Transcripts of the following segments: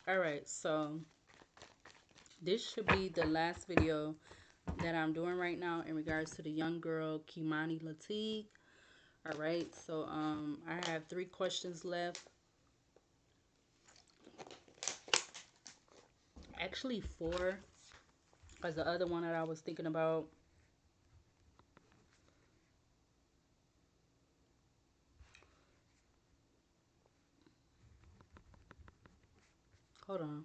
Alright, so this should be the last video that I'm doing right now in regards to the young girl KEIMANI LATIGUE. Alright, so I have 3 questions left. Actually 4, because the other one that I was thinking about, hold on.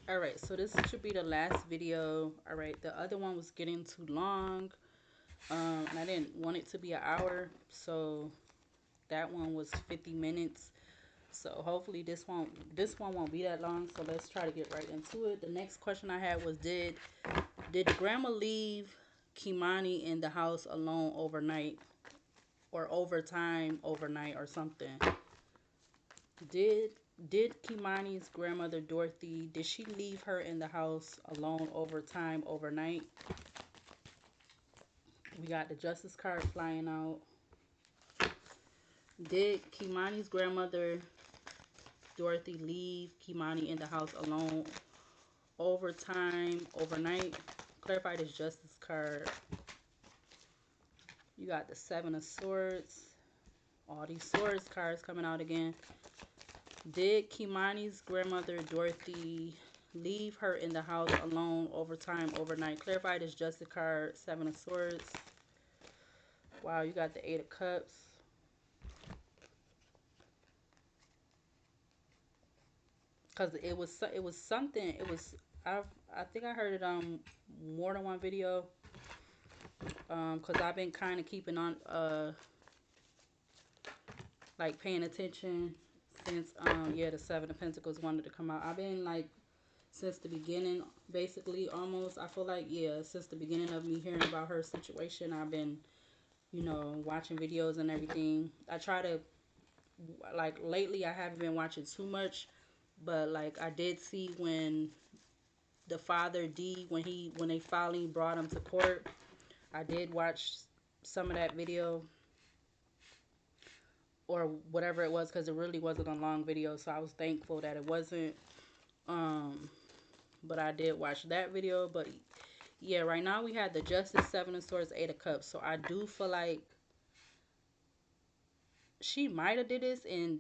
Alright, so this should be the last video. Alright, the other one was getting too long. And I didn't want it to be an hour, so that one was 50 minutes. So hopefully this one won't be that long. So let's try to get right into it. The next question I had was, did grandma leave KEIMANI in the house alone overnight, or overtime overnight or something? Did did KEIMANI's grandmother Dorothy, did she leave her in the house alone overtime overnight? We got the justice card flying out. Did KEIMANI's grandmother Dorothy leave KEIMANI in the house alone overtime overnight? Clarify this justice card. You got the 7 of Swords. All these swords cards coming out again. Did KEIMANI's grandmother Dorothy leave her in the house alone overtime overnight? Clarify this justice card. 7 of Swords. Wow, you got the 8 of Cups. Cause it was something. It was I think I heard it on more than one video. Cause I've been kind of keeping on like paying attention since yeah, the 7 of Pentacles wanted to come out. I've been like since the beginning, basically, almost. I feel like, yeah, since the beginning of me hearing about her situation, I've been, watching videos and everything. I try to, like, lately I haven't been watching too much, but like I did see when the father D, when they finally brought him to court, I did watch some of that video or whatever it was, because it really wasn't a long video, so I was thankful that it wasn't. But I did watch that video. But yeah, right now we had the Justice, 7 of Swords, 8 of Cups. So I do feel like she might have did this and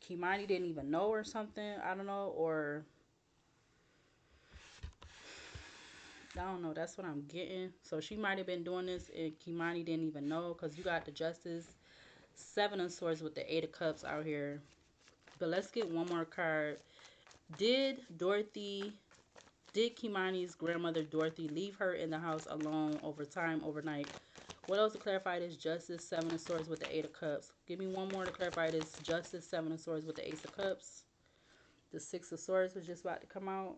KEIMANI didn't even know or something. I don't know. Or I don't know. That's what I'm getting. So she might have been doing this and KEIMANI didn't even know, because you got the Justice, 7 of Swords with the 8 of Cups out here. But let's get one more card. Did KEIMANI's grandmother Dorothy leave her in the house alone overtime overnight? What else to clarify this? Justice, 7 of Swords with the 8 of Cups. Give me one more to clarify this. Justice, 7 of Swords with the Ace of Cups. The 6 of Swords was just about to come out.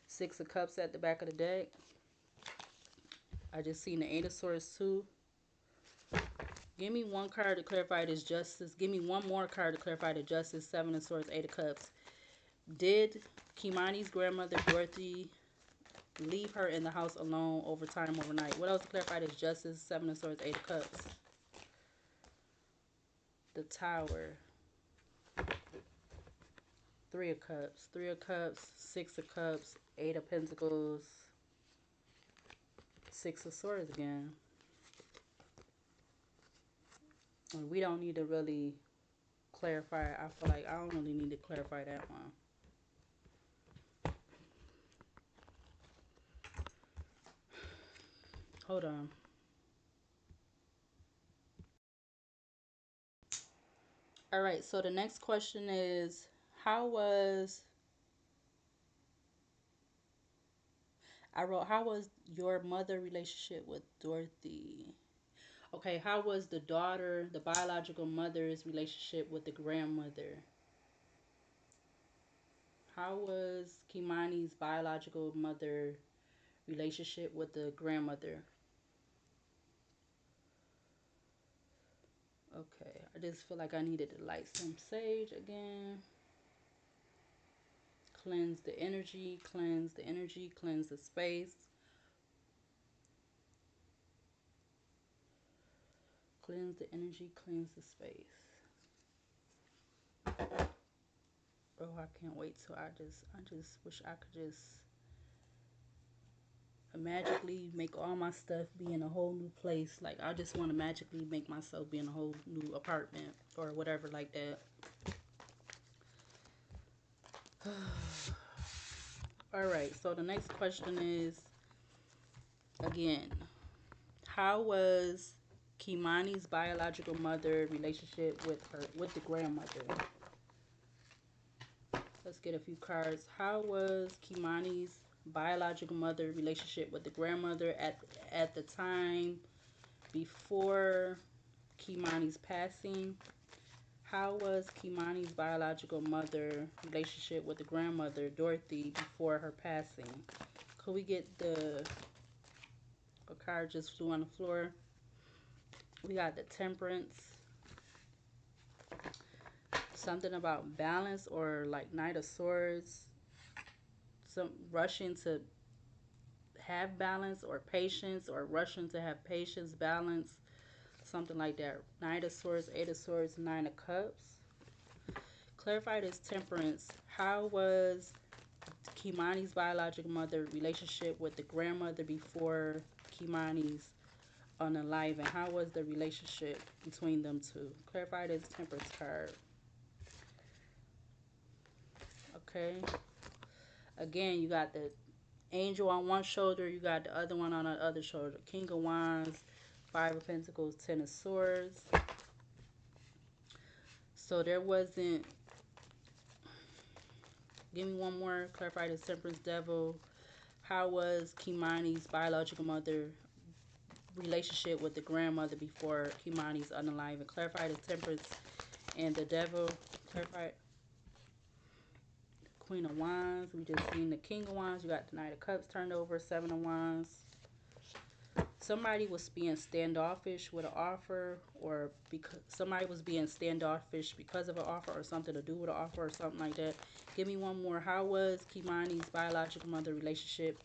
6 of Cups at the back of the deck. I just seen the 8 of Swords too. Give me one card to clarify this Justice. Give me one more card to clarify the Justice, 7 of Swords, 8 of Cups. Did KEIMANI's grandmother Dorothy leave her in the house alone overtime overnight? What else to clarify this Justice, 7 of Swords, 8 of Cups? The Tower. 3 of Cups. 3 of Cups. 6 of Cups. 8 of Pentacles. 6 of Swords again. And we don't need to really clarify. I feel like I don't really need to clarify that one. Hold on. Alright, so the next question is, how was how was your mother relationship with Dorothy? Okay, how was the daughter, the biological mother's relationship with the grandmother? How was KEIMANI's biological mother relationship with the grandmother? Okay, I just feel like I needed to light some sage again. Cleanse the energy, cleanse the energy, cleanse the space. Cleanse the energy, cleanse the space. Oh, I can't wait till I just wish I could just magically make all my stuff be in a whole new place. Like, I just want to magically make myself be in a whole new apartment or whatever like that. All right, so the next question is, again, how was Kimani's biological mother relationship with the grandmother? Let's get a few cards. How was Kimani's biological mother relationship with the grandmother at the time before Kimani's passing? How was Kimani's biological mother relationship with the grandmother Dorothy before her passing? Could we get the a card just flew on the floor? We got the Temperance. Something about balance or like Knight of Swords. Some rushing to have balance or patience or rushing to have patience, balance. Something like that. Knight of Swords, Eight of Swords, Nine of Cups. Clarify this Temperance. How was Kimani's biological mother relationship with the grandmother before Kimani's unalive, and how was the relationship between them two? Clarify this Temperance card. Okay. Again, you got the angel on one shoulder, you got the other one on the other shoulder. King of Wands, Five of Pentacles, Ten of Swords. So there wasn't. Give me one more. Clarify the Temperance Devil. How was Kimani's biological mother relationship with the grandmother before Kimani's unalive? And clarify the Temperance and the Devil. Clarify Queen of Wands. We just seen the King of Wands. You got the Knight of Cups turned over. Seven of Wands. Somebody was being standoffish with an offer, or because somebody was being standoffish because of an offer, or something to do with an offer, or something like that. Give me one more. How was Kimani's biological mother relationship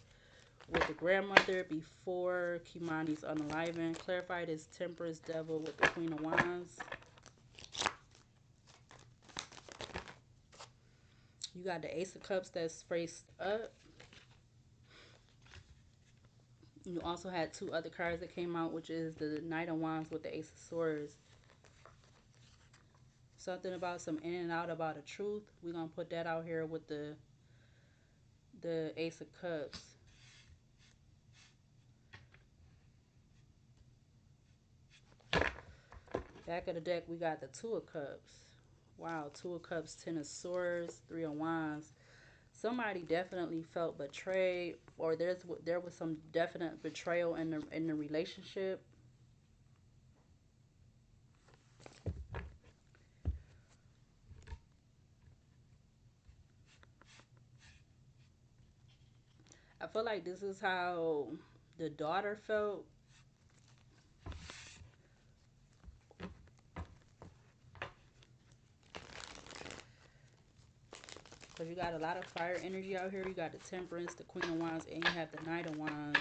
with the grandmother before Kimani's unaliving? Clarify this Temperance Devil with the Queen of Wands. You got the Ace of Cups that's faced up. You also had two other cards that came out, which is the Knight of Wands with the Ace of Swords. Something about some in and out about a truth. We're going to put that out here with the Ace of Cups. Back of the deck, we got the Two of Cups. Wow, Two of Cups, Ten of Swords, Three of Wands. Somebody definitely felt betrayed, or there was some definite betrayal in the relationship. I feel like this is how the daughter felt. Because you got a lot of fire energy out here. You got the Temperance, the Queen of Wands, and you have the Knight of Wands.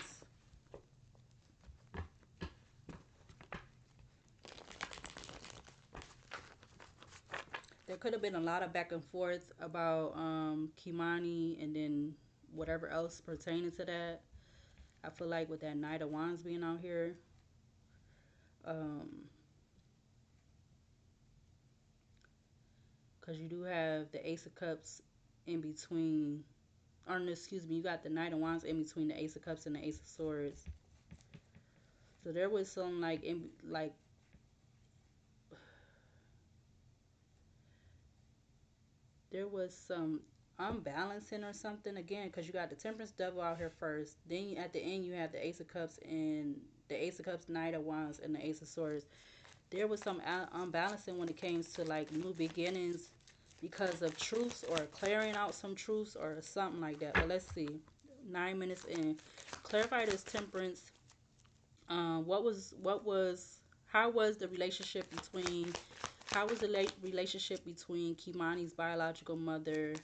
There could have been a lot of back and forth about Kimani and then whatever else pertaining to that. I feel like with that Knight of Wands being out here, because you do have the Ace of Cups in between, or no, excuse me, you got the Knight of Wands in between the Ace of Cups and the Ace of Swords. So there was some like there was some unbalancing or something again, because you got the Temperance Devil out here first, then at the end you have the Ace of Cups and the Ace of Cups, Knight of Wands, and the Ace of Swords. There was some unbalancing when it came to like new beginnings because of truths or clearing out some truths or something like that. But let's see, 9 minutes in. Clarify this Temperance. How was the relationship between Kimani's biological mother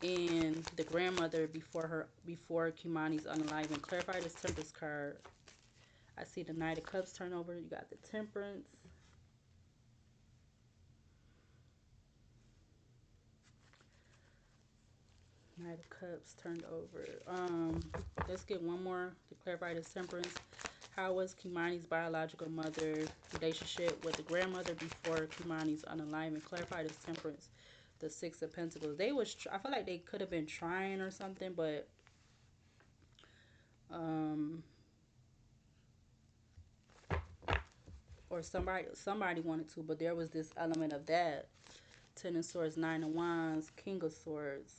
and the grandmother before Kimani's unaliving? Clarify this Temperance card. I see the Knight of Cups turn over. You got the Temperance. Knight of Cups turned over. Let's get one more to clarify this Temperance. How was Kimani's biological mother relationship with the grandmother before Kimani's unalignment? Clarify this Temperance. The Six of Pentacles. They was. I feel like they could have been trying or something, but um, or somebody wanted to, but there was this element of that. Ten of Swords, Nine of Wands, King of Swords.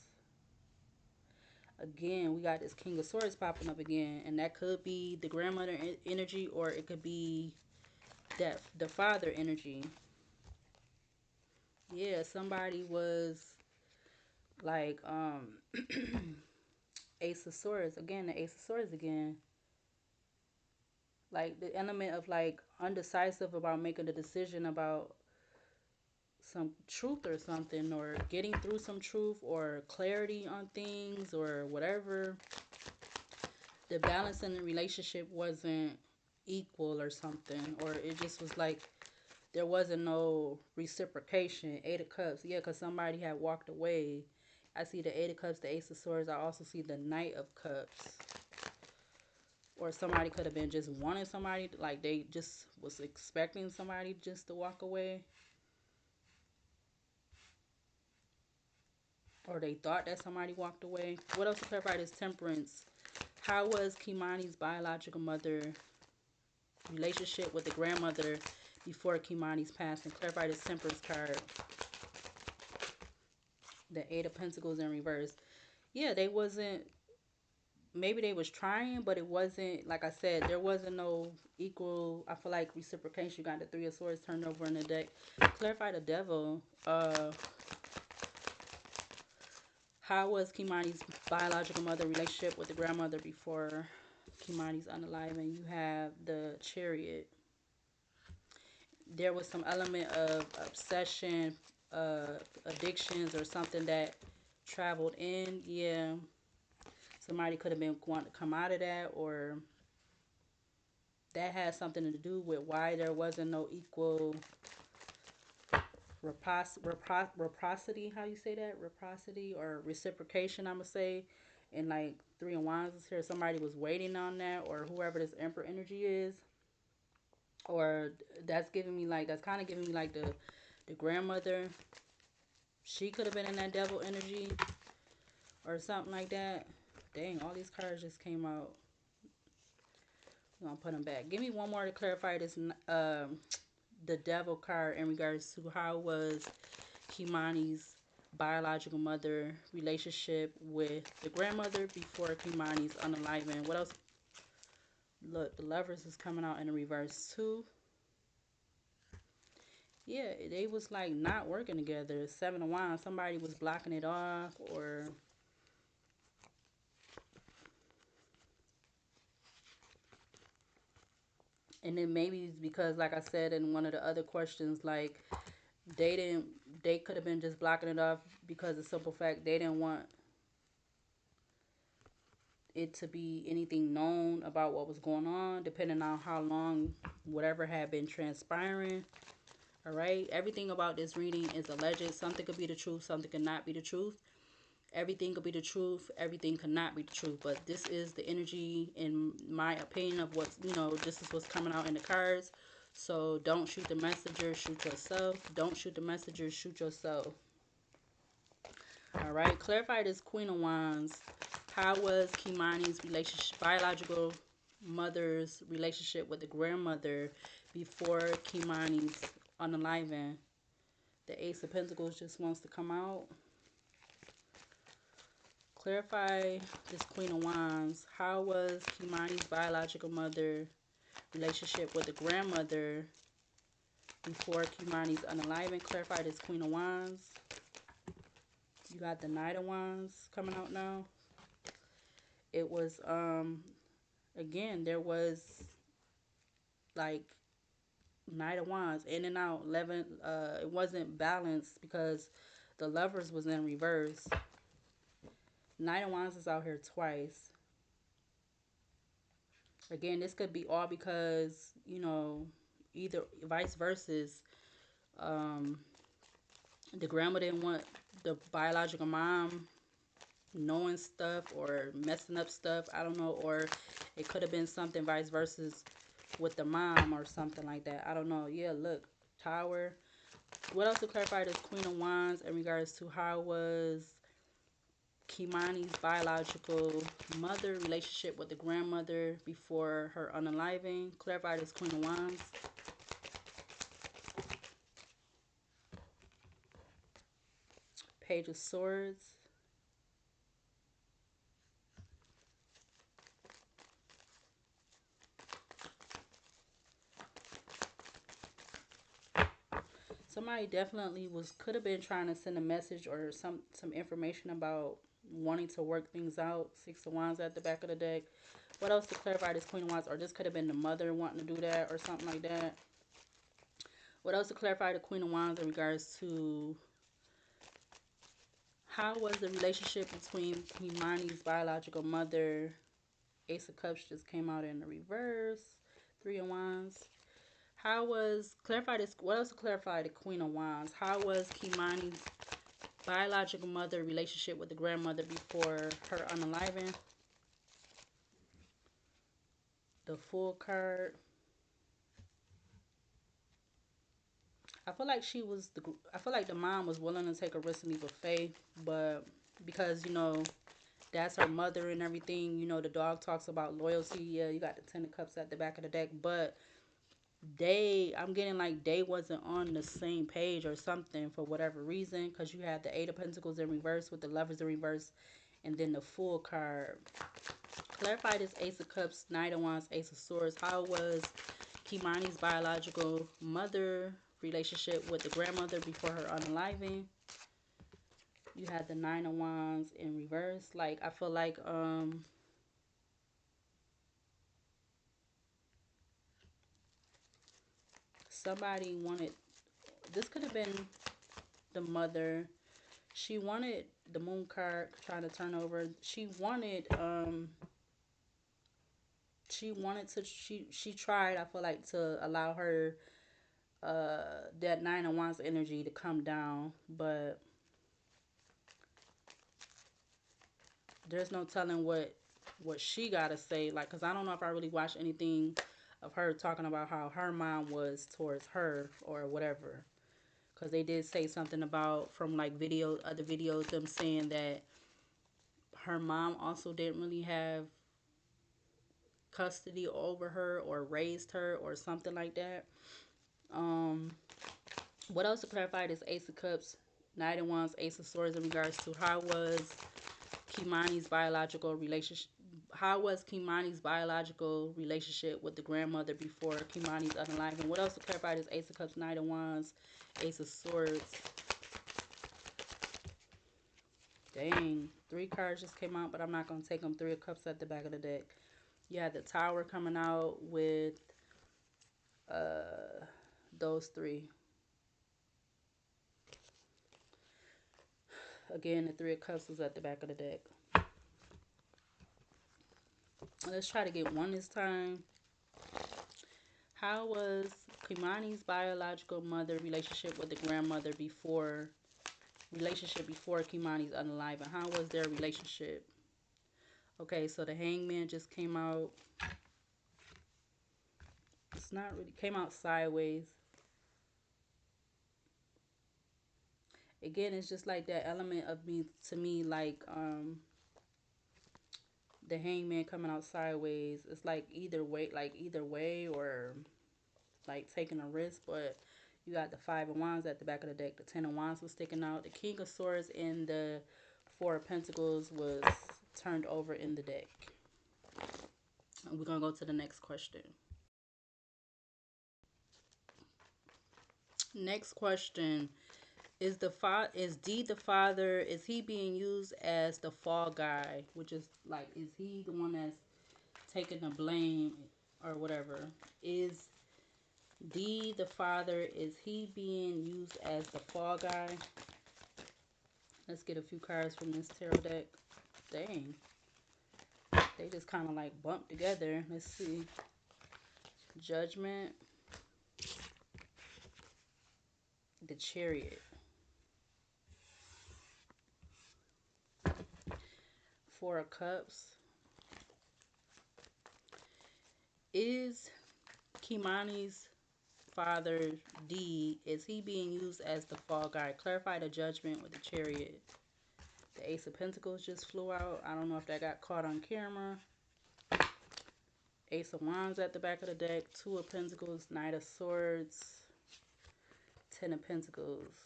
Again, we got this King of Swords popping up again, and that could be the grandmother energy, or it could be that the father energy. Yeah, somebody was like Ace of Swords again, the Ace of Swords again. Like the element of like undecisive about making a decision about some truth or something, or getting through some truth or clarity on things or whatever. The balance in the relationship wasn't equal or something, or it just was like there wasn't no reciprocation. Eight of Cups, yeah, because somebody had walked away. I see the Eight of Cups, the Ace of Swords. I also see the Knight of Cups. Or somebody could have been just wanting somebody, like they just was expecting somebody just to walk away. Or they thought that somebody walked away. What else to clarify this Temperance? How was Kimani's biological mother relationship with the grandmother before Kimani's passing? Clarify this Temperance card. The Eight of Pentacles in reverse. Yeah, they wasn't, maybe they was trying, but it wasn't, like I said, there wasn't no equal, I feel like, reciprocation. You got the Three of Swords turned over in the deck. Clarify the Devil. How was Kimani's biological mother relationship with the grandmother before Kimani's unalive? You have the Chariot. There was some element of obsession, addictions, or something that traveled in. Yeah, somebody could have been wanting to come out of that, or that had something to do with why there wasn't no equal reciprocity. How you say that? Reciprocity or reciprocation, I'm gonna say. And like Three of Wands is here. Somebody was waiting on that, or whoever this Emperor energy is. Or that's giving me like, that's kind of giving me like the grandmother. She could have been in that devil energy or something like that. Dang, all these cards just came out. I'm gonna put them back. Give me one more to clarify this. The devil card in regards to how was Kimani's biological mother relationship with the grandmother before Kimani's unaliving. What else? Look, the Lovers is coming out in the reverse too. Yeah, they was like not working together. Seven of Wands, somebody was blocking it off, or and then maybe it's because, like I said in one of the other questions, like they didn't, they could have been just blocking it off because of the simple fact they didn't want it to be anything known about what was going on, depending on how long whatever had been transpiring. All right, everything about this reading is alleged. Something could be the truth, something could not be the truth. Everything could be the truth, everything could not be the truth. But this is the energy, in my opinion, of what's, this is what's coming out in the cards. So don't shoot the messenger, shoot yourself. Don't shoot the messenger, shoot yourself. All right, clarify this Queen of Wands. How was Kimani's relationship, biological mother's relationship with the grandmother before Kimani's unaliving? The Ace of Pentacles just wants to come out. Clarify this Queen of Wands. How was Kimani's biological mother relationship with the grandmother before Kimani's unaliving? Clarify this Queen of Wands. You got the Knight of Wands coming out now. It was, again, there was like Knight of Wands in and out. 11, it wasn't balanced because the Lovers was in reverse. Knight of Wands is out here twice. Again, this could be all because, you know, either vice versa. Um, the grandma didn't want the biological mom knowing stuff or messing up stuff. I don't know. Or it could have been something vice versa with the mom or something like that. I don't know. Yeah, look, Tower. What else to clarify this Queen of Wands in regards to how was Kimani's biological mother relationship with the grandmother before her unaliving? Clarify this Queen of Wands. Page of Swords. Somebody definitely could have been trying to send a message or some information about wanting to work things out. Six of Wands at the back of the deck. What else to clarify this Queen of Wands? Or this could have been the mother wanting to do that or something like that. What else to clarify the Queen of Wands in regards to how was the relationship between Kimani's biological mother? Ace of Cups just came out in the reverse. Three of Wands. How was clarify this? What else to clarify the Queen of Wands? How was Kimani's biological mother relationship with the grandmother before her unaliving? The Full card. I feel like I feel like the mom was willing to take a risk and leap of faith, but because, you know, that's her mother and everything. You know, the dog talks about loyalty. Yeah, you got the Ten of Cups at the back of the deck, but I'm getting like they wasn't on the same page or something for whatever reason. Because you had the Eight of Pentacles in reverse with the Lovers in reverse, and then the Fool card. Clarify this Ace of Cups, Knight of Wands, Ace of Swords. How was Kimani's biological mother relationship with the grandmother before her unaliving? You had the Nine of Wands in reverse. Like, I feel like somebody wanted, this could have been the mother. She wanted the Moon card trying to turn over. She tried, I feel like, to allow her that Nine of Wands energy to come down, but there's no telling what she gotta say. Like, because I don't know if I really watched anything of her talking about how her mom was towards her or whatever. Because they did say something about, from like other videos, them saying that her mom also didn't really have custody over her or raised her or something like that. Um, what else to clarify this Ace of Cups, Knight of Wands, Ace of Swords in regards to how was Kimani's biological relationship? How was Kimani's biological relationship with the grandmother before Kimani's unaliving? What else to clarify this Ace of Cups, Knight of Wands, Ace of Swords? Dang, three cards just came out, but I'm not going to take them. Three of Cups at the back of the deck. You had the Tower coming out with uh, those three. Again, the Three of Cups was at the back of the deck. Let's try to get one this time. How was Kimani's biological mother relationship with the grandmother before Kimani's unalive? And how was their relationship? Okay, so the Hangman just came out. It's not really, came out sideways. Again, it's just like that element of me, to me, like the Hangman coming out sideways. It's like either way, or like taking a risk. But you got the Five of Wands at the back of the deck. The Ten of Wands was sticking out. The King of Swords and the Four of Pentacles was turned over in the deck. And we're gonna go to the next question. Next question. Is D the father? Is he being used as the fall guy? Which is like, is he the one that's taking the blame or whatever? Is D the father? Is he being used as the fall guy? Let's get a few cards from this tarot deck. Dang. They just kind of like bump together. Let's see. Judgment, the Chariot. Four of Cups. Is Kimani's father D, is he being used as the fall guy? Clarify the Judgment with the Chariot. The Ace of Pentacles just flew out. I don't know if that got caught on camera. Ace of Wands at the back of the deck. Two of Pentacles. Knight of Swords. Ten of Pentacles.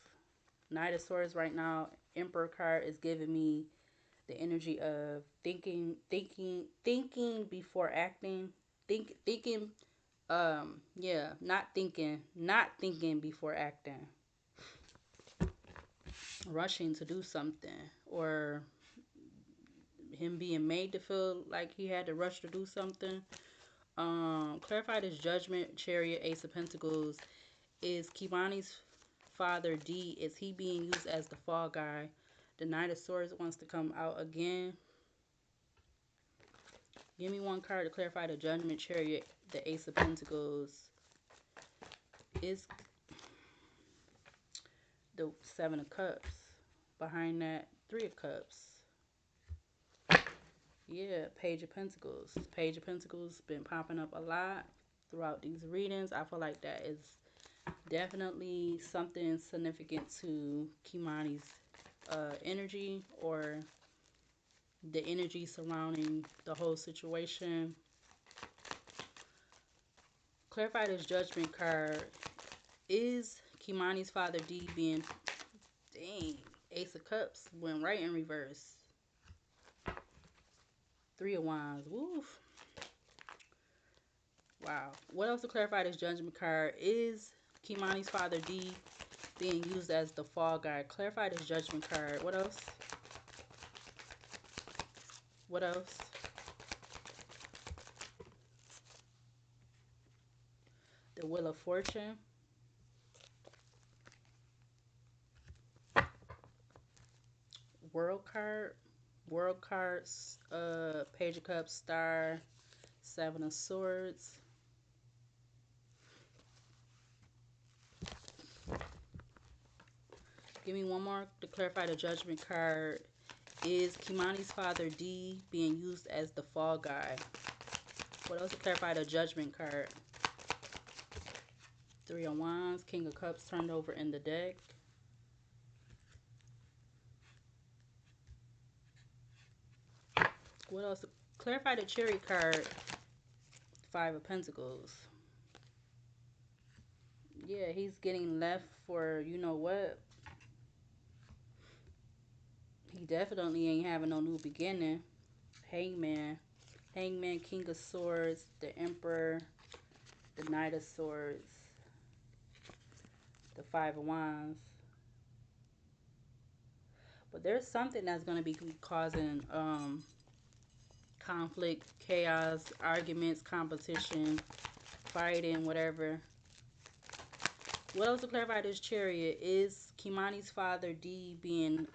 Knight of Swords right now. Emperor card is giving me the energy of thinking before acting. Thinking, yeah, not thinking before acting. Rushing to do something, or him being made to feel like he had to rush to do something. Clarify this Judgment, Chariot, Ace of Pentacles. Is Kimani's father D, is he being used as the fall guy? The Knight of Swords wants to come out again. Give me one card to clarify the Judgment, Chariot, the Ace of Pentacles. Is the Seven of Cups. Behind that, Three of Cups. Yeah, Page of Pentacles. Page of Pentacles been popping up a lot throughout these readings. I feel like that is definitely something significant to Kimani's energy, or the energy surrounding the whole situation. Clarify this Judgment card. Is Kimani's father D being... Dang, Ace of Cups went right in reverse. Three of Wands. Woof. Wow. What else to clarify this Judgment card? Is Kimani's father D being used as the fall guy? Clarify this Judgment card. What else? What else? The Wheel of Fortune. World card. World cards. Page of Cups. Star. Seven of Swords. Give me one more to clarify the Judgment card. Is Kimani's father D being used as the fall guy? What else to clarify the Judgment card? Three of Wands, King of Cups turned over in the deck. What else? Clarify the Chariot card. Five of Pentacles. Yeah, he's getting left for, you know what? He definitely ain't having no new beginning. Hangman. Hangman, King of Swords, the Emperor, the Knight of Swords, the Five of Wands. But there's something that's going to be causing conflict, chaos, arguments, competition, fighting, whatever. What else to clarify this Chariot? Is Kimani's father D being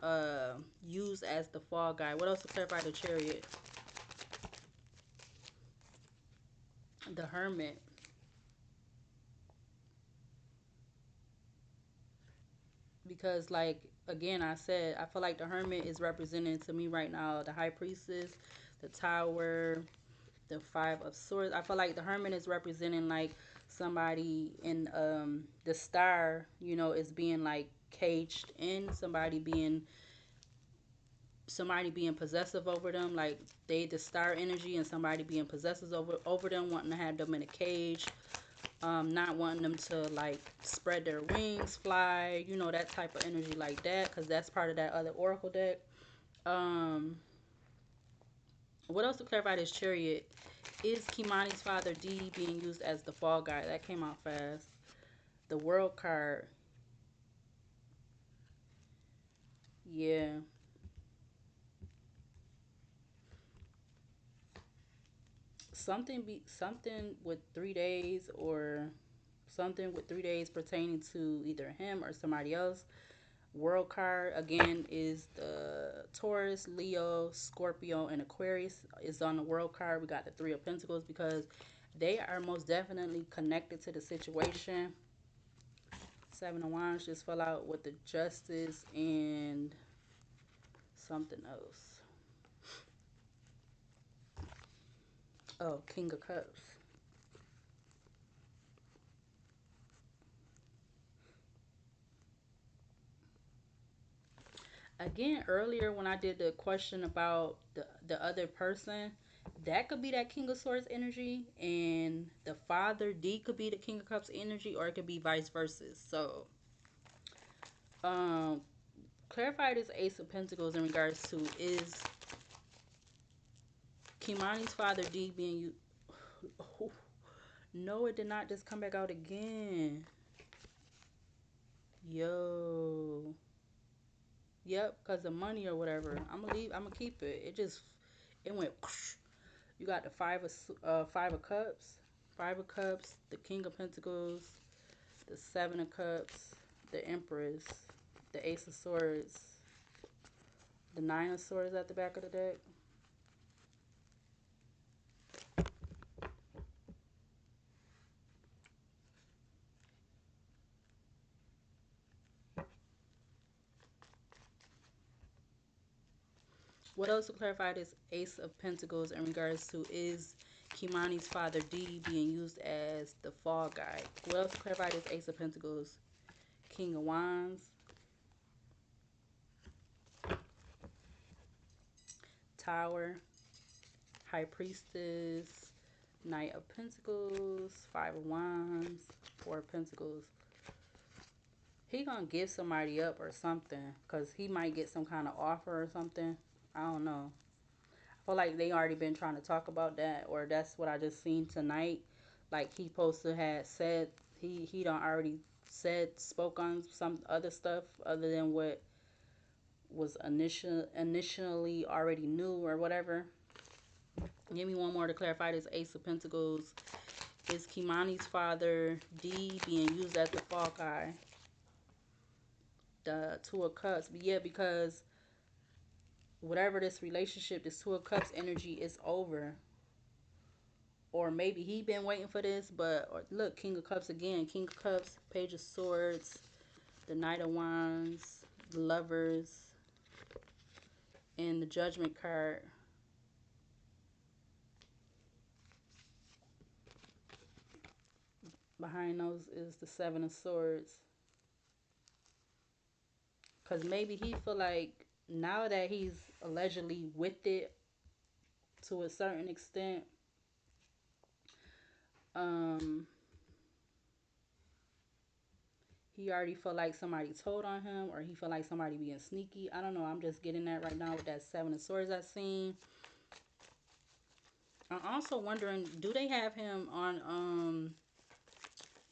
used as the fall guy? What else to clarify the Chariot? The Hermit. Because, like, again, I said, I feel like the Hermit is representing to me right now the High Priestess, the Tower, the Five of Swords. I feel like the Hermit is representing like somebody in the Star, you know, is being like caged in, somebody being possessive over them, like they the Star energy, and somebody being possessive over them, wanting to have them in a cage, not wanting them to like spread their wings, fly, you know, that type of energy like that, because that's part of that other oracle deck. What else to clarify this Chariot? Is Kimani's father D being used as the fall guy? That came out fast. The World card. Yeah. Something with 3 days, or something with 3 days pertaining to either him or somebody else. World card again is the Taurus, Leo, Scorpio, and Aquarius is on the world card. We got the Three of Pentacles because they are most definitely connected to the situation. Seven of Wands just fell out with the Justice and something else. Oh, King of Cups. Again, earlier when I did the question about the other person, that could be that King of Swords energy, and the Father D could be the King of Cups energy, or it could be vice versa. So, um, clarify this Ace of Pentacles in regards to is Kimani's Father D being you? Oh, no, it did not just come back out again. Yo. Yep, because of money or whatever. I'm gonna leave. I'm gonna keep it. It went. You got the five of cups, five of cups, the King of Pentacles, the Seven of Cups, the Empress, the Ace of Swords, the Nine of Swords at the back of the deck. What else to clarify this Ace of Pentacles in regards to is Kimani's Father D being used as the fall guy? What else to clarify this Ace of Pentacles? King of Wands, Tower, High Priestess, Knight of Pentacles, Five of Wands, Four of Pentacles. He gonna give somebody up or something, because he might get some kind of offer or something. I don't know. I feel like they already been trying to talk about that, or that's what I just seen tonight. Like he supposed to have said he done already spoke on some other stuff other than what was initially already knew or whatever. Give me one more to clarify this Ace of Pentacles. Is Kimani's Father D being used as the fall guy? The Two of Cups. But yeah, because whatever this relationship, this Two of Cups energy is over. Or maybe he been waiting for this, but look, King of Cups again. King of Cups, Page of Swords, the Knight of Wands, the Lovers, and the Judgment card. Behind those is the Seven of Swords. Because maybe he feel like now that he's allegedly with it to a certain extent, um, he already felt like somebody told on him, or he felt like somebody being sneaky. I don't know. I'm just getting that right now with that Seven of Swords I seen. I'm also wondering, do they have him on,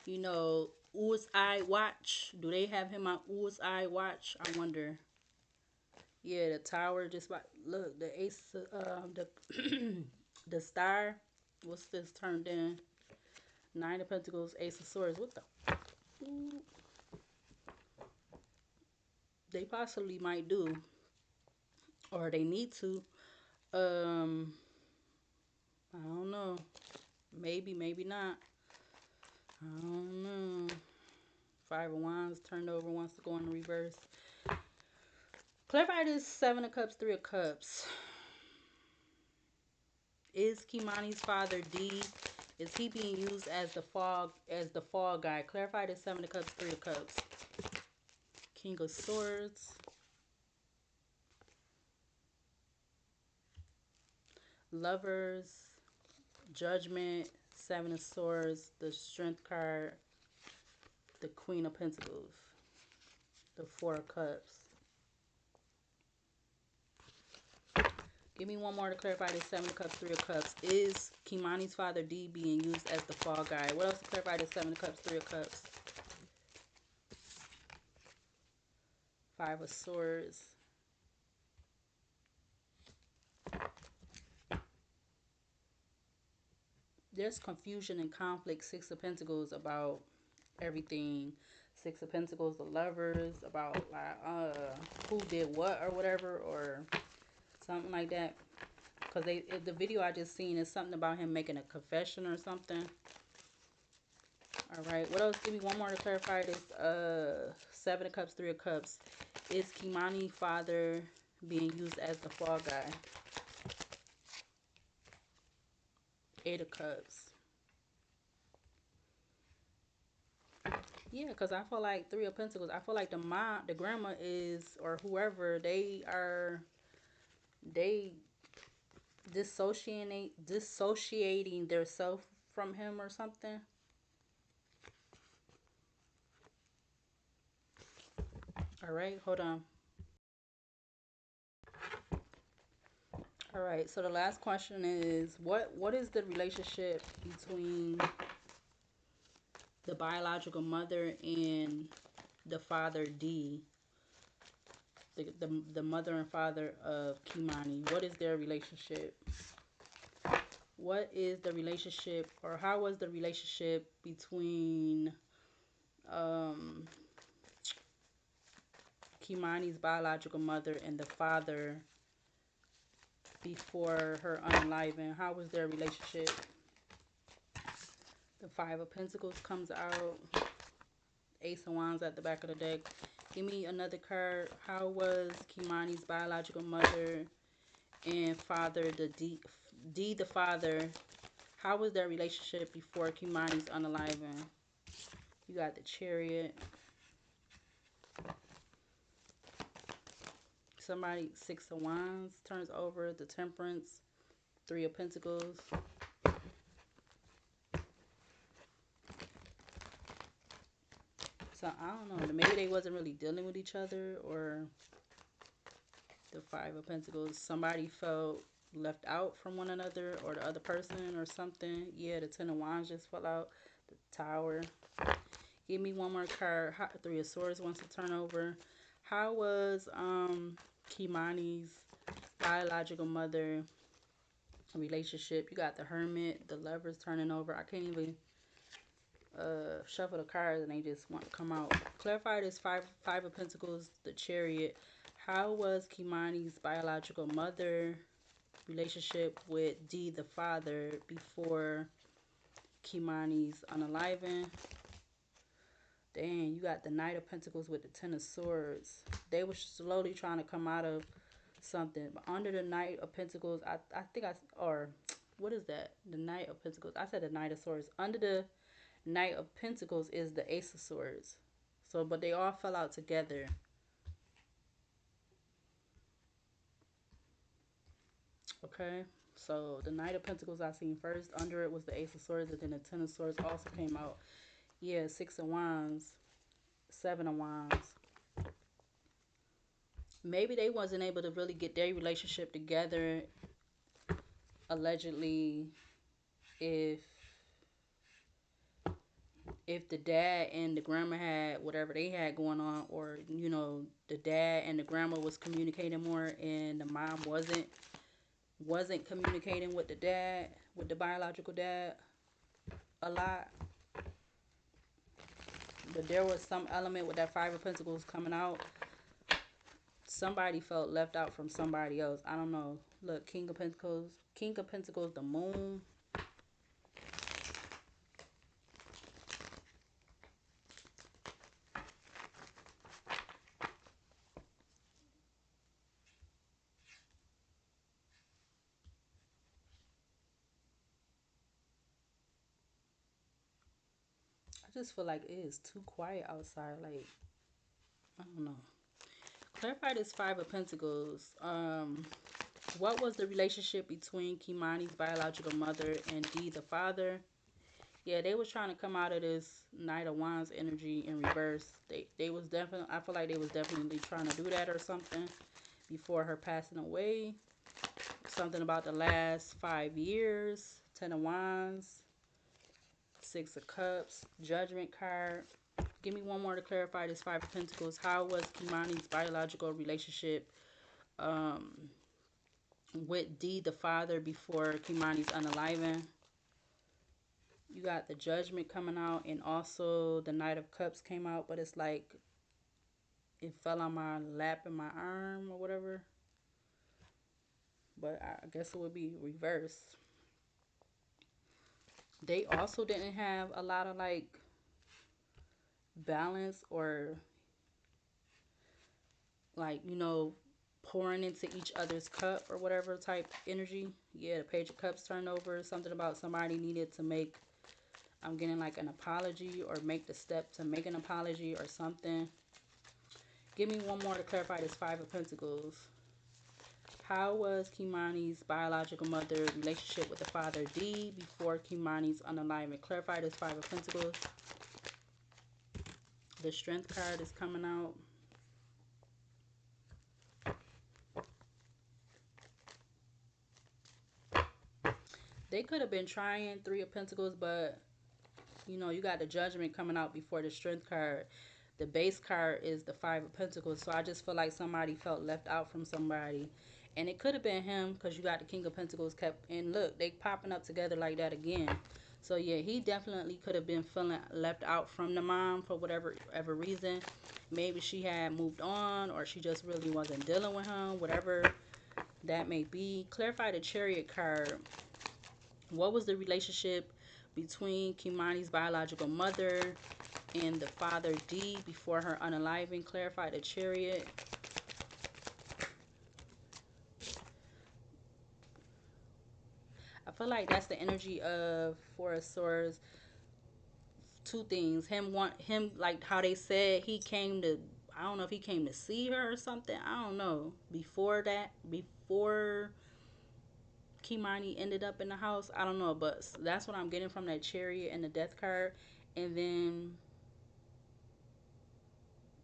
you know, U's Eye Watch? Do they have him on U's Eye Watch? I wonder. Yeah, the Tower just like look the Ace, the the Star. What's this turned in? Nine of Pentacles, Ace of Swords. What the? Ooh. They possibly might do, or they need to. Um, I don't know. Maybe, maybe not. I don't know. Five of Wands turned over, wants to go in reverse. Clarify this Seven of Cups, Three of Cups. Is Kimani's Father D? Is he being used as the fall guy? Clarify this Seven of Cups, Three of Cups. King of Swords. Lovers. Judgment. Seven of Swords. The Strength card. The Queen of Pentacles. The Four of Cups. Give me one more to clarify this Seven of Cups, Three of Cups. Is Kimani's Father D being used as the fall guy? What else to clarify this Seven of Cups, Three of Cups? Five of Swords. There's confusion and conflict, Six of Pentacles, about everything. Six of Pentacles, the lovers, about like who did what or whatever, or something like that. Because the video I just seen is something about him making a confession or something. All right, what else? Give me one more to clarify this. Seven of Cups, Three of Cups. Is Kimani father being used as the fall guy? Eight of Cups. Yeah, because I feel like Three of Pentacles. I feel like the mom, the grandma is, or whoever, they dissociating their self from him or something. All right, hold on. All right, so the last question is what is the relationship between the biological mother and the father D, the mother and father of Kimani? What is their relationship? What is the relationship, or how was the relationship between um, Kimani's biological mother and the father before her unaliving? How was their relationship? The Five of Pentacles comes out. Ace of Wands at the back of the deck. Give me another card. How was Kimani's biological mother and father, D the father, how was their relationship before Kimani's unaliving? You got the Chariot. Somebody, Six of Wands turns over. The Temperance. Three of Pentacles. So I don't know. Maybe they wasn't really dealing with each other, or the Five of Pentacles. Somebody felt left out from one another, or the other person, or something. Yeah, the Ten of Wands just fell out. The Tower. Give me one more card. Three of Swords wants to turn over. How was Kimani's biological mother relationship? You got the Hermit, the Lovers turning over. I can't even shuffle the cards and they just want to come out. Clarify this five of Pentacles, the Chariot. How was Kimani's biological mother relationship with D the father before Kimani's unaliving? Dang, you got the Knight of Pentacles with the Ten of Swords. They were slowly trying to come out of something. But under the Knight of Pentacles, I think or what is that? The Knight of Pentacles. I said the Knight of Swords. Under the Knight of Pentacles is the Ace of Swords. So, but they all fell out together. Okay. So the Knight of Pentacles I seen first. Under it was the Ace of Swords, and then the Ten of Swords also came out. Yeah, Six of Wands, Seven of Wands. Maybe they wasn't able to really get their relationship together, allegedly, if the dad and the grandma had whatever they had going on, or the dad and the grandma was communicating more and the mom wasn't communicating with the dad, with the biological dad, a lot. But there was some element with that Five of Pentacles coming out. Somebody felt left out from somebody else. I don't know. Look, King of Pentacles, the Moon. I just feel like it is too quiet outside. Like, I don't know. Clarify this Five of Pentacles. What was the relationship between Kimani's biological mother and D the father? Yeah, they was trying to come out of this Knight of Wands energy in reverse. They was definitely, I feel like they was definitely trying to do that or something before her passing away. Something about the last 5 years. Ten of Wands, Six of Cups, Judgment card. Give me one more to clarify this Five of Pentacles. How was Kimani's biological relationship with D the father before Kimani's unaliving? You got the Judgment coming out, and also the Knight of Cups came out, but it's like it fell on my lap and my arm or whatever. But I guess it would be reversed. They also didn't have a lot of like balance or like, pouring into each other's cup or whatever type energy. Yeah, the Page of Cups turned over. Something about somebody needed to make, I'm getting like an apology or make the step to make an apology or something. Give me one more to clarify this Five of Pentacles. How was Kimani's biological mother relationship with the father D before Kimani's unalignment? Clarify this Five of Pentacles. The Strength card is coming out. They could have been trying Three of Pentacles, but you got the Judgment coming out before the Strength card. The base card is the Five of Pentacles. So I just feel like somebody felt left out from somebody. And it could have been him because you got the King of Pentacles kept. And look, they popping up together like that again. So yeah, he definitely could have been feeling left out from the mom for whatever reason. Maybe she had moved on or she just really wasn't dealing with him. Whatever that may be. Clarify the Chariot card. What was the relationship between Kimani's biological mother and the father D before her unaliving? Clarify the Chariot. I feel like that's the energy of Four of Swords. Two things. Him like how they said he came to, I don't know if he came to see her or something. I don't know. Before Kimani ended up in the house. I don't know, but that's what I'm getting from that Chariot and the Death card. And then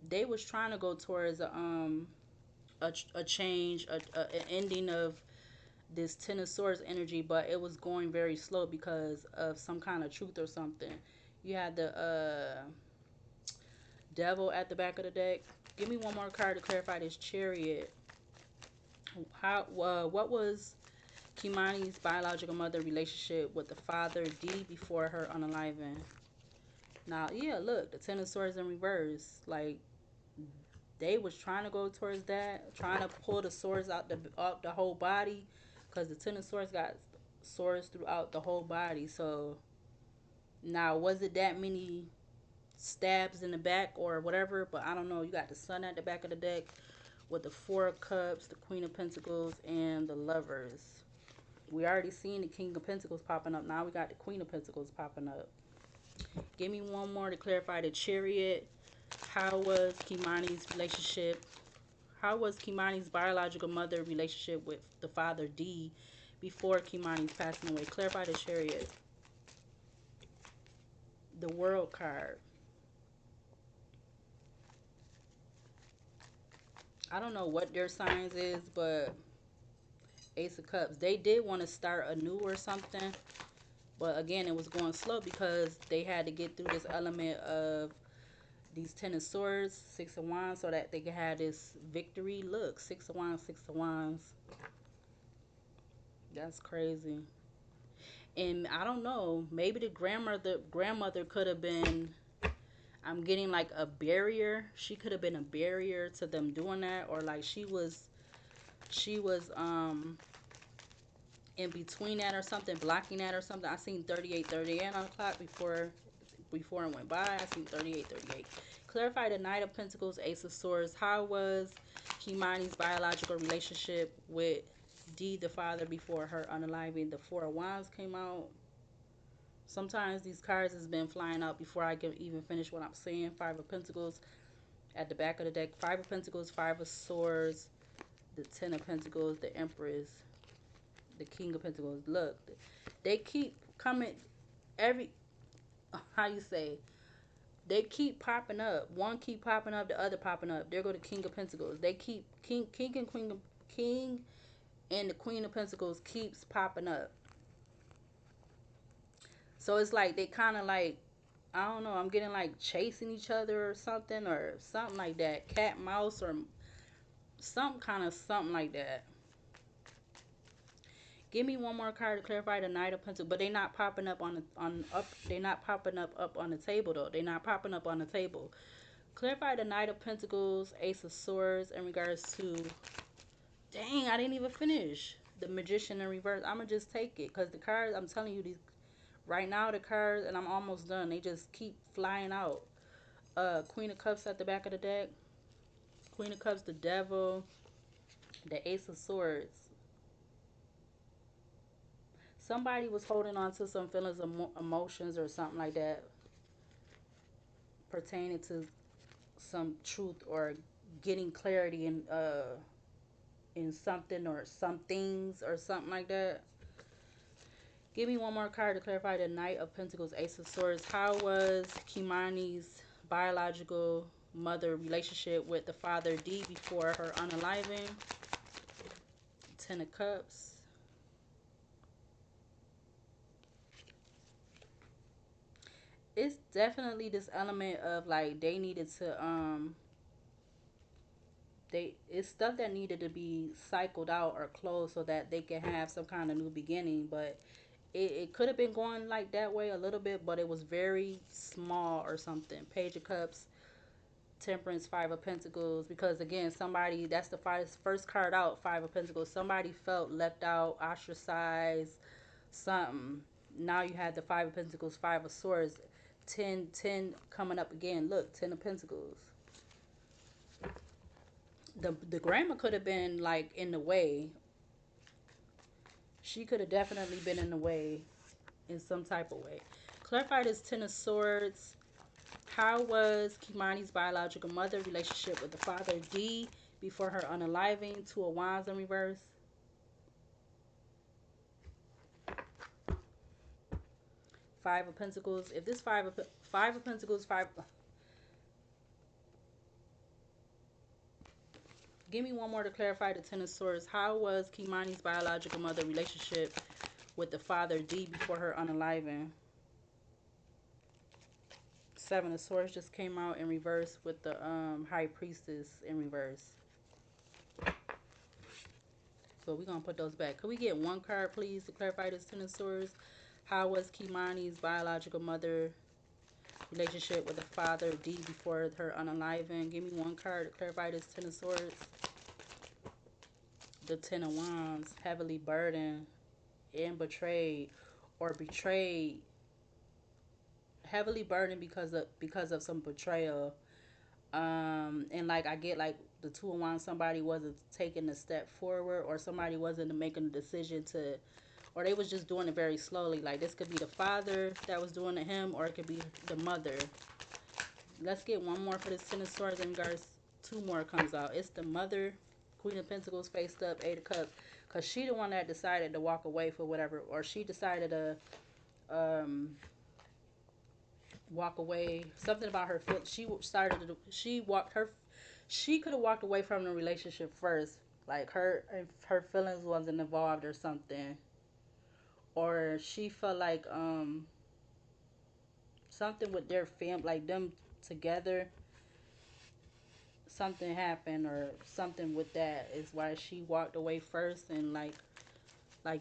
they was trying to go towards a change, an ending of this Ten of Swords energy, but it was going very slow because of some kind of truth or something. You had the Devil at the back of the deck. Give me one more card to clarify this Chariot. What was Kimani's biological mother relationship with the father D before her unaliving? Now, yeah, look, the Ten of Swords in reverse. Like, they was trying to go towards that, trying to pull the swords out the whole body, because the Ten of Swords got swords throughout the whole body. So now, was it that many stabs in the back or whatever? But I don't know. You got the Sun at the back of the deck with the Four of Cups, the Queen of Pentacles, and the Lovers. We already seen the King of Pentacles popping up. Now we got the Queen of Pentacles popping up. Give me one more to clarify the Chariot. How was Kimani's relationship? How was Kimani's biological mother relationship with the father D before Kimani's passing away? Clarify the Chariot. The World card. I don't know what their signs is, but Ace of Cups. They did want to start anew or something. But again, it was going slow because they had to get through this element of these Ten of Swords, Six of Wands, so that they could have this victory. Look, Six of Wands, Six of Wands. That's crazy. And I don't know, maybe the grandmother could have been, I'm getting like a barrier. She could have been a barrier to them doing that, or like she was in between that or something, blocking that or something. I seen 3838 on the clock before it went by. I seen 3838. Clarify the Knight of Pentacles, Ace of Swords. How was Kimani's biological relationship with D, the father, before her unaliving? The Four of Wands came out. Sometimes these cards has been flying out before I can even finish what I'm saying. Five of Pentacles at the back of the deck. Five of Pentacles, Five of Swords, the Ten of Pentacles, the Empress, the King of Pentacles. Look, they keep coming every, how you say, they keep popping up. One keep popping up, the other popping up. There go the King of Pentacles. They keep King and the Queen of Pentacles keeps popping up. So it's like they kind of like, I don't know, I'm getting like chasing each other or something like that. Cat mouse or some kind of something like that. Give me one more card to clarify the Knight of Pentacles, but they not popping up on the on up. They not popping up on the table though. They not popping up on the table. Clarify the Knight of Pentacles, Ace of Swords in regards to. Dang, I didn't even finish the Magician in reverse. I'ma just take it because the cards. I'm telling you these right now. The cards, and I'm almost done. They just keep flying out. Queen of Cups at the back of the deck. Queen of Cups, the Devil, the Ace of Swords. Somebody was holding on to some feelings, emotions, or something like that pertaining to some truth or getting clarity in something or some things or something like that. Give me one more card to clarify the Knight of Pentacles, Ace of Swords. How was Kimani's biological mother relationship with the father D before her unaliving? Ten of Cups. It's definitely this element of like they needed to it's stuff that needed to be cycled out or closed so that they can have some kind of new beginning, but it could have been going like that way a little bit, but it was very small or something. Page of Cups, Temperance, Five of Pentacles, because again, somebody, that's the first card out, Five of Pentacles. Somebody felt left out, ostracized, something. Now you had the Five of Pentacles, Five of Swords, 10 coming up again. Look, 10 of Pentacles. The grandma could have been like in the way. She could have definitely been in the way in some type of way. Clarify this 10 of Swords. How was Kimani's biological mother relationship with the father D before her unaliving? Two of Wands in reverse. Five of Pentacles. If this Five of Pentacles, five. Give me one more to clarify the Ten of Swords. How was Kimani's biological mother relationship with the father D before her unaliving? Seven of Swords just came out in reverse with the High Priestess in reverse. So we're going to put those back. Could we get one card, please, to clarify this Ten of Swords? How was Kimani's biological mother relationship with the father D before her unaliving? Give me one card to clarify this Ten of Swords. The Ten of Wands, heavily burdened and betrayed, or betrayed, heavily burdened because of some betrayal. And like I get like the Two of Wands, somebody wasn't taking a step forward, or somebody wasn't making a decision to, or they was just doing it very slowly. Like this could be the father that was doing to him, or it could be the mother. Let's get one more for this Ten of Swords in regards. Two more comes out. It's the mother, Queen of Pentacles faced up, Eight of Cups, because she the one that decided to walk away for whatever, or she decided to walk away. Something about her foot. She started to. She walked her. She could have walked away from the relationship first. Like her feelings wasn't involved or something, or she felt like something with their fam, like them together. Something happened or something with that is why she walked away first. And like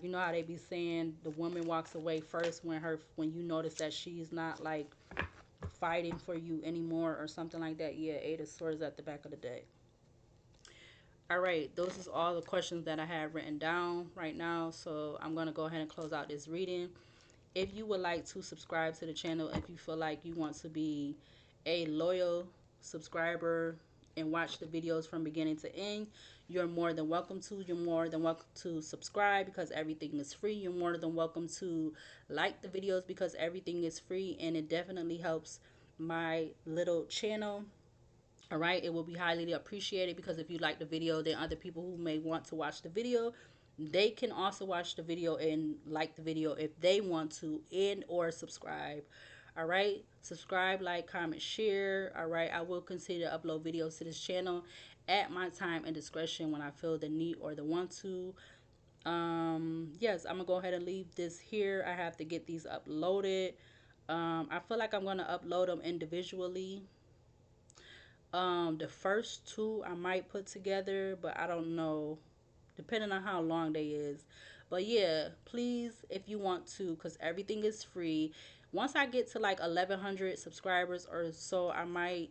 you know how they be saying the woman walks away first when you notice that she's not like fighting for you anymore or something like that. Yeah, Eight of Swords at the back of the deck. All right, those is all the questions that I have written down right now. So I'm going to go ahead and close out this reading. If you would like to subscribe to the channel, if you feel like you want to be a loyal subscriber and watch the videos from beginning to end, you're more than welcome to. You're more than welcome to subscribe because everything is free. You're more than welcome to like the videos because everything is free, and it definitely helps my little channel. All right, it will be highly appreciated because if you like the video, then other people who may want to watch the video, they can also watch the video and like the video if they want to, and or subscribe. All right, subscribe, like, comment, share. All right, I will consider to upload videos to this channel at my time and discretion when I feel the need or the want to. Yes, I'm gonna go ahead and leave this here. I have to get these uploaded. I feel like I'm gonna upload them individually. The first two I might put together, but I don't know, depending on how long they is. But yeah, please, if you want to, because everything is free. Once I get to like 1,100 subscribers or so, I might,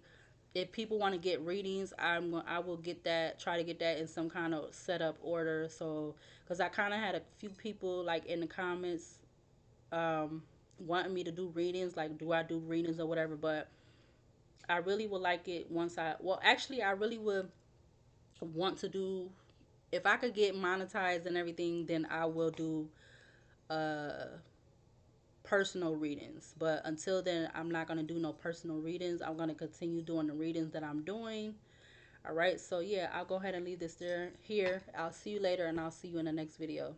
if people want to get readings, I will get that, try to get that in some kind of setup order. So because I kind of had a few people like in the comments um wanting me to do readings, like do I do readings or whatever. But I really would like it once I, well, actually I really would want to do, if I could get monetized and everything, then I will do uh personal readings. But until then, I'm not going to do no personal readings. I'm going to continue doing the readings that I'm doing. All right, so yeah, I'll go ahead and leave this there here. I'll see you later, and I'll see you in the next video.